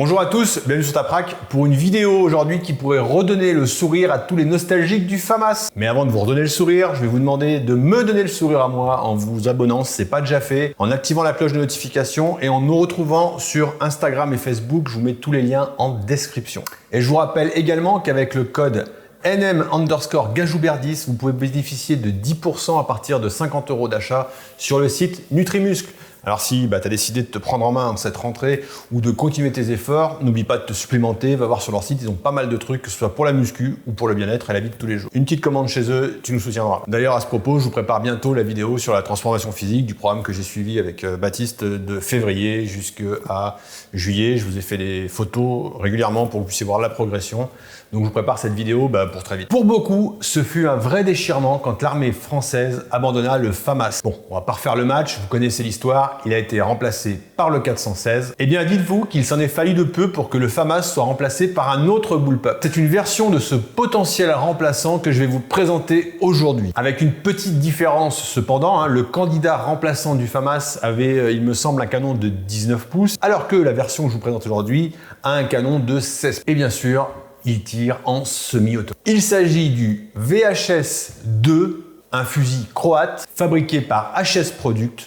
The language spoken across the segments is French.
Bonjour à tous, bienvenue sur Taprac pour une vidéo aujourd'hui qui pourrait redonner le sourire à tous les nostalgiques du FAMAS. Mais avant de vous redonner le sourire, je vais vous demander de me donner le sourire à moi en vous abonnant si ce n'est pas déjà fait, en activant la cloche de notification et en nous retrouvant sur Instagram et Facebook. Je vous mets tous les liens en description. Et je vous rappelle également qu'avec le code NM_Gajoubert10, vous pouvez bénéficier de 10% à partir de 50 € d'achat sur le site Nutrimuscle. Alors si tu as décidé de te prendre en main cette rentrée ou de continuer tes efforts, n'oublie pas de te supplémenter, va voir sur leur site, ils ont pas mal de trucs, que ce soit pour la muscu ou pour le bien-être et la vie de tous les jours. Une petite commande chez eux, tu nous soutiendras. D'ailleurs à ce propos, je vous prépare bientôt la vidéo sur la transformation physique du programme que j'ai suivi avec Baptiste de février jusqu'à juillet. Je vous ai fait des photos régulièrement pour que vous puissiez voir la progression. Donc je vous prépare cette vidéo pour très vite. Pour beaucoup, ce fut un vrai déchirement quand l'armée française abandonna le FAMAS. Bon, on va pas refaire le match, vous connaissez l'histoire, il a été remplacé par le 416. Eh bien dites-vous qu'il s'en est fallu de peu pour que le FAMAS soit remplacé par un autre bullpup. C'est une version de ce potentiel remplaçant que je vais vous présenter aujourd'hui. Avec une petite différence cependant, le candidat remplaçant du FAMAS avait, il me semble, un canon de 19 pouces, alors que la version que je vous présente aujourd'hui a un canon de 16. Et bien sûr, il tire en semi-auto. Il s'agit du VHS-2, un fusil croate fabriqué par HS Product.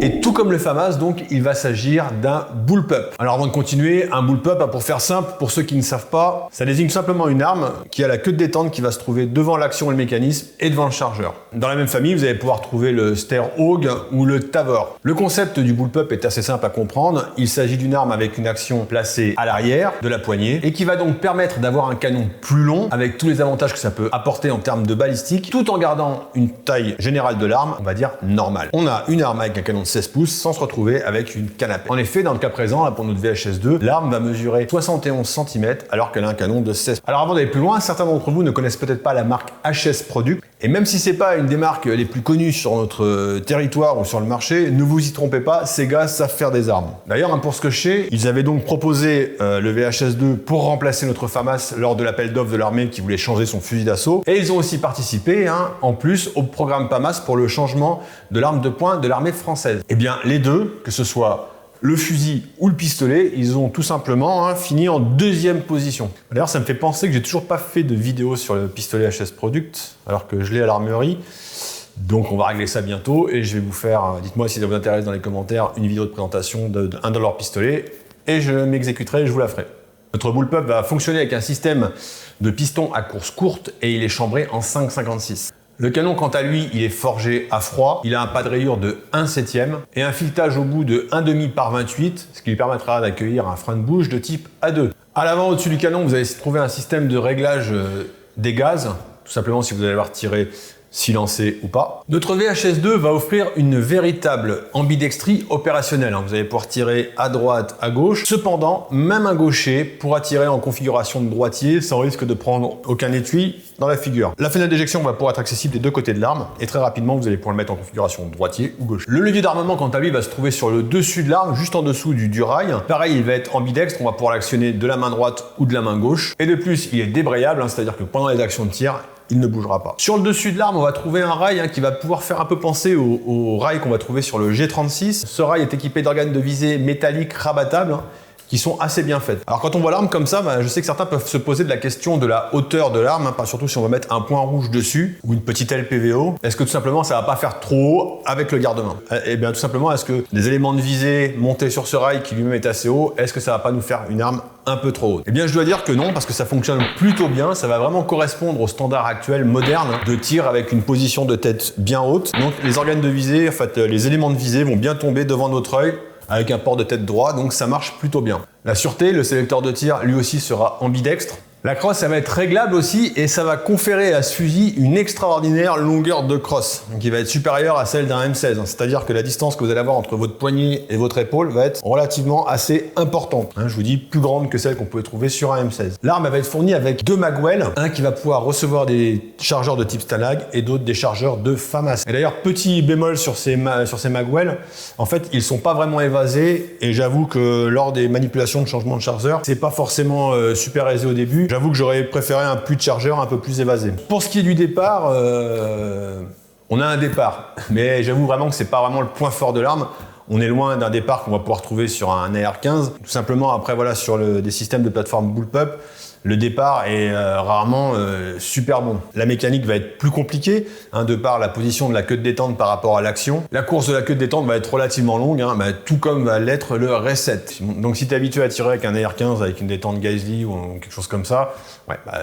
Et tout comme le FAMAS, donc, il va s'agir d'un bullpup. Alors avant de continuer, un bullpup, pour faire simple, pour ceux qui ne savent pas, ça désigne simplement une arme qui a la queue de détente qui va se trouver devant l'action et le mécanisme et devant le chargeur. Dans la même famille, vous allez pouvoir trouver le Ster-Hawk ou le Tavor. Le concept du bullpup est assez simple à comprendre. Il s'agit d'une arme avec une action placée à l'arrière de la poignée et qui va donc permettre d'avoir un canon plus long avec tous les avantages que ça peut apporter en termes de balistique, tout en gardant une taille générale de l'arme, on va dire normale. On a une arme avec un canon de 16 pouces sans se retrouver avec une canne à pêche. En effet, dans le cas présent, là, pour notre VHS-2, l'arme va mesurer 71 cm alors qu'elle a un canon de 16. Alors avant d'aller plus loin, certains d'entre vous ne connaissent peut-être pas la marque HS Product. Et même si c'est pas une des marques les plus connues sur notre territoire ou sur le marché, ne vous y trompez pas, ces gars savent faire des armes. D'ailleurs, pour ce que je sais, ils avaient donc proposé le VHS-2 pour remplacer notre FAMAS lors de l'appel d'offres de l'armée qui voulait changer son fusil d'assaut. Et ils ont aussi participé, en plus, au programme FAMAS pour le changement de l'arme de poing de l'armée française. Eh bien, les deux, que ce soit le fusil ou le pistolet, ils ont tout simplement fini en deuxième position. D'ailleurs, ça me fait penser que j'ai toujours pas fait de vidéo sur le pistolet HS Product, alors que je l'ai à l'armurerie. Donc on va régler ça bientôt et je vais vous faire, dites-moi si ça vous intéresse dans les commentaires, une vidéo de présentation d'un de leurs pistolets et je m'exécuterai et je vous la ferai. Notre bullpup va fonctionner avec un système de piston à course courte et il est chambré en 5,56. Le canon, quant à lui, il est forgé à froid. Il a un pas de rayure de 1/7 et un filetage au bout de 1,5 par 28, ce qui lui permettra d'accueillir un frein de bouche de type A2. À l'avant, au-dessus du canon, vous allez trouver un système de réglage des gaz, tout simplement si vous allez avoir tiré silencé ou pas. Notre VHS-2 va offrir une véritable ambidextrie opérationnelle. Vous allez pouvoir tirer à droite, à gauche. Cependant, même un gaucher pourra tirer en configuration de droitier sans risque de prendre aucun étui dans la figure. La fenêtre d'éjection va pouvoir être accessible des deux côtés de l'arme et très rapidement, vous allez pouvoir le mettre en configuration droitier ou gauche. Le levier d'armement, quant à lui, va se trouver sur le dessus de l'arme, juste en dessous du rail. Pareil, il va être ambidextre. On va pouvoir l'actionner de la main droite ou de la main gauche. Et de plus, il est débrayable, c'est-à-dire que pendant les actions de tir, il ne bougera pas. Sur le dessus de l'arme, on va trouver un rail qui va pouvoir faire un peu penser au rail qu'on va trouver sur le G36. Ce rail est équipé d'organes de visée métalliques rabattables qui sont assez bien faites. Alors quand on voit l'arme comme ça, je sais que certains peuvent se poser de la question de la hauteur de l'arme, pas surtout si on va mettre un point rouge dessus ou une petite LPVO. Est-ce que tout simplement ça va pas faire trop haut avec le garde-main? Eh bien tout simplement, est-ce que des éléments de visée montés sur ce rail qui lui-même est assez haut, est-ce que ça va pas nous faire une arme un peu trop haute? Eh bien je dois dire que non, parce que ça fonctionne plutôt bien, ça va vraiment correspondre au standard actuel moderne de tir avec une position de tête bien haute. Donc les organes de visée, en fait les éléments de visée vont bien tomber devant notre œil avec un port de tête droit, donc ça marche plutôt bien. La sûreté, le sélecteur de tir lui aussi sera ambidextre. La crosse, ça va être réglable aussi et ça va conférer à ce fusil une extraordinaire longueur de crosse, qui va être supérieure à celle d'un M16. C'est-à-dire que la distance que vous allez avoir entre votre poignet et votre épaule va être relativement assez importante. Je vous dis, plus grande que celle qu'on pouvait trouver sur un M16. L'arme va être fournie avec 2 magwells, un qui va pouvoir recevoir des chargeurs de type Stalag et d'autres des chargeurs de FAMAS. Et d'ailleurs, petit bémol sur ces magwells, en fait, ils sont pas vraiment évasés et j'avoue que lors des manipulations de changement de chargeur, c'est pas forcément super aisé au début. J'avoue que j'aurais préféré un puits de chargeur un peu plus évasé. Pour ce qui est du départ, on a un départ, mais j'avoue vraiment que c'est pas vraiment le point fort de l'arme. On est loin d'un départ qu'on va pouvoir trouver sur un AR-15. Tout simplement, après, voilà, sur des systèmes de plateforme bullpup, le départ est rarement super bon. La mécanique va être plus compliquée, de par la position de la queue de détente par rapport à l'action. La course de la queue de détente va être relativement longue, tout comme va l'être le reset. Donc si tu es habitué à tirer avec un AR-15 avec une détente Geissele ou quelque chose comme ça,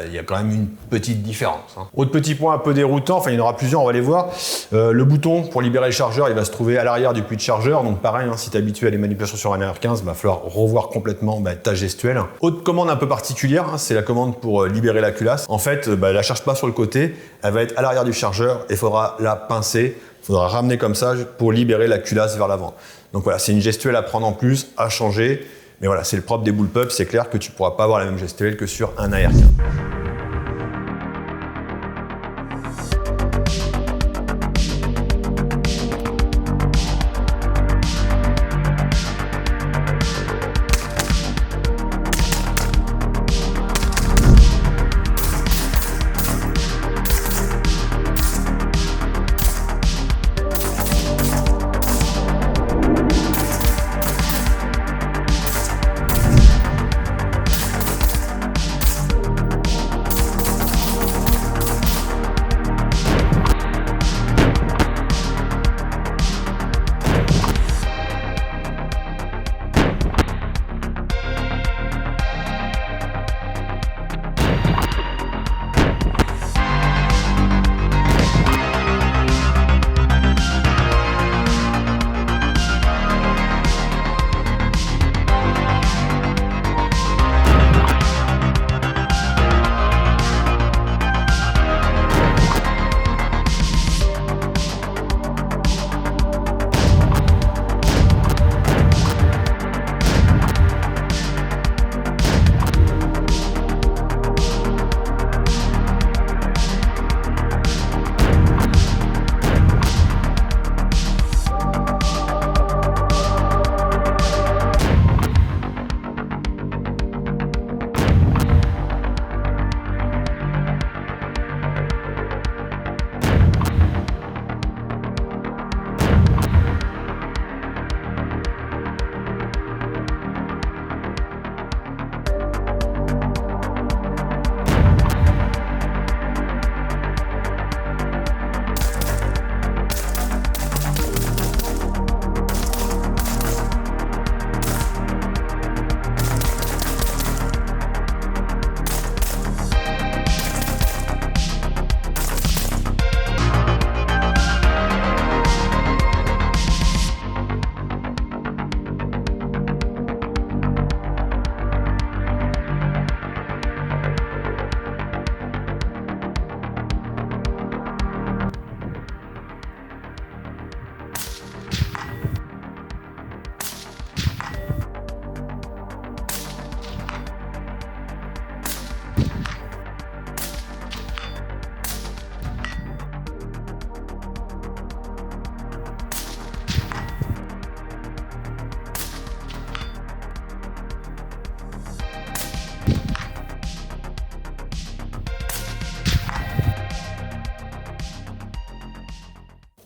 il y a quand même une petite différence. Autre petit point un peu déroutant, enfin il y en aura plusieurs, on va les voir. Le bouton pour libérer le chargeur, il va se trouver à l'arrière du puits de chargeur. Donc pareil, si tu es habitué à les manipulations sur un AR-15, il va falloir revoir complètement ta gestuelle. Autre commande un peu particulière, c'est la commande pour libérer la culasse. En fait, elle ne charge pas sur le côté, elle va être à l'arrière du chargeur et il faudra la pincer, il faudra ramener comme ça pour libérer la culasse vers l'avant. Donc voilà, c'est une gestuelle à prendre en plus, à changer. Mais voilà, c'est le propre des bullpup, c'est clair que tu ne pourras pas avoir la même gestuelle que sur un AR-15.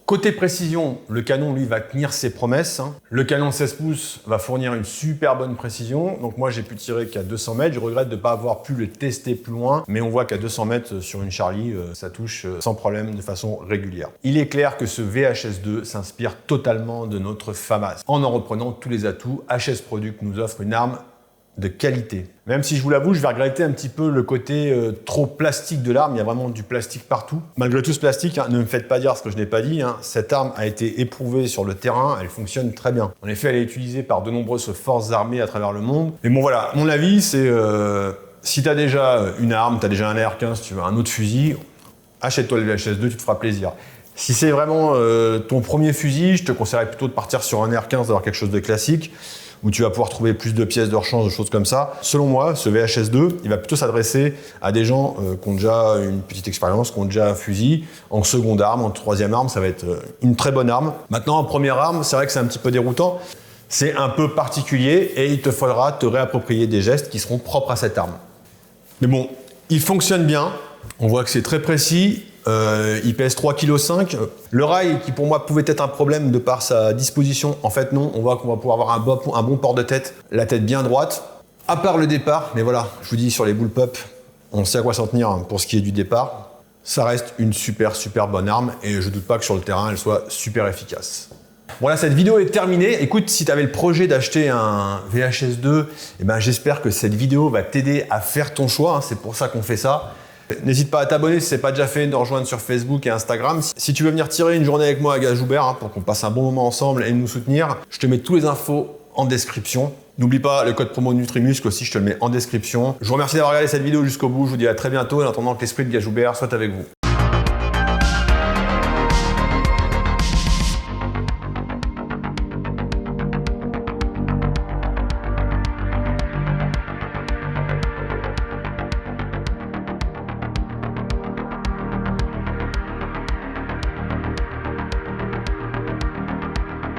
Côté précision, le canon, lui, va tenir ses promesses. Le canon 16 pouces va fournir une super bonne précision. Donc moi, j'ai pu tirer qu'à 200 mètres. Je regrette de ne pas avoir pu le tester plus loin. Mais on voit qu'à 200 mètres sur une Charlie, ça touche sans problème de façon régulière. Il est clair que ce VHS2 s'inspire totalement de notre FAMAS. En reprenant tous les atouts, HS Product nous offre une arme de qualité. Même si je vous l'avoue, je vais regretter un petit peu le côté trop plastique de l'arme. Il y a vraiment du plastique partout. Malgré tout ce plastique, ne me faites pas dire ce que je n'ai pas dit. Cette arme a été éprouvée sur le terrain. Elle fonctionne très bien. En effet, elle est utilisée par de nombreuses forces armées à travers le monde. Mais bon voilà, mon avis, c'est si tu as déjà une arme, tu as déjà un AR-15, tu veux un autre fusil, achète-toi le VHS2, tu te feras plaisir. Si c'est vraiment ton premier fusil, je te conseillerais plutôt de partir sur un AR-15, d'avoir quelque chose de classique, où tu vas pouvoir trouver plus de pièces de rechange, de choses comme ça. Selon moi, ce VHS2, il va plutôt s'adresser à des gens qui ont déjà une petite expérience, qui ont déjà un fusil. En seconde arme, en troisième arme, ça va être une très bonne arme. Maintenant, en première arme, c'est vrai que c'est un petit peu déroutant. C'est un peu particulier et il te faudra te réapproprier des gestes qui seront propres à cette arme. Mais bon, il fonctionne bien. On voit que c'est très précis. Il pèse 3,5 kg. Le rail, qui pour moi pouvait être un problème de par sa disposition, en fait non, on voit qu'on va pouvoir avoir un bon port de tête, la tête bien droite, à part le départ, mais voilà, je vous dis sur les bullpup, on sait à quoi s'en tenir pour ce qui est du départ. Ça reste une super bonne arme et je doute pas que sur le terrain, elle soit super efficace. Voilà, cette vidéo est terminée. Écoute, si tu avais le projet d'acheter un VHS2, j'espère que cette vidéo va t'aider à faire ton choix, c'est pour ça qu'on fait ça. N'hésite pas à t'abonner si ce n'est pas déjà fait, de rejoindre sur Facebook et Instagram. Si tu veux venir tirer une journée avec moi à Gajoubert pour qu'on passe un bon moment ensemble et nous soutenir, je te mets tous les infos en description. N'oublie pas le code promo Nutrimuscle aussi, je te le mets en description. Je vous remercie d'avoir regardé cette vidéo jusqu'au bout. Je vous dis à très bientôt et en attendant que l'esprit de Gajoubert soit avec vous.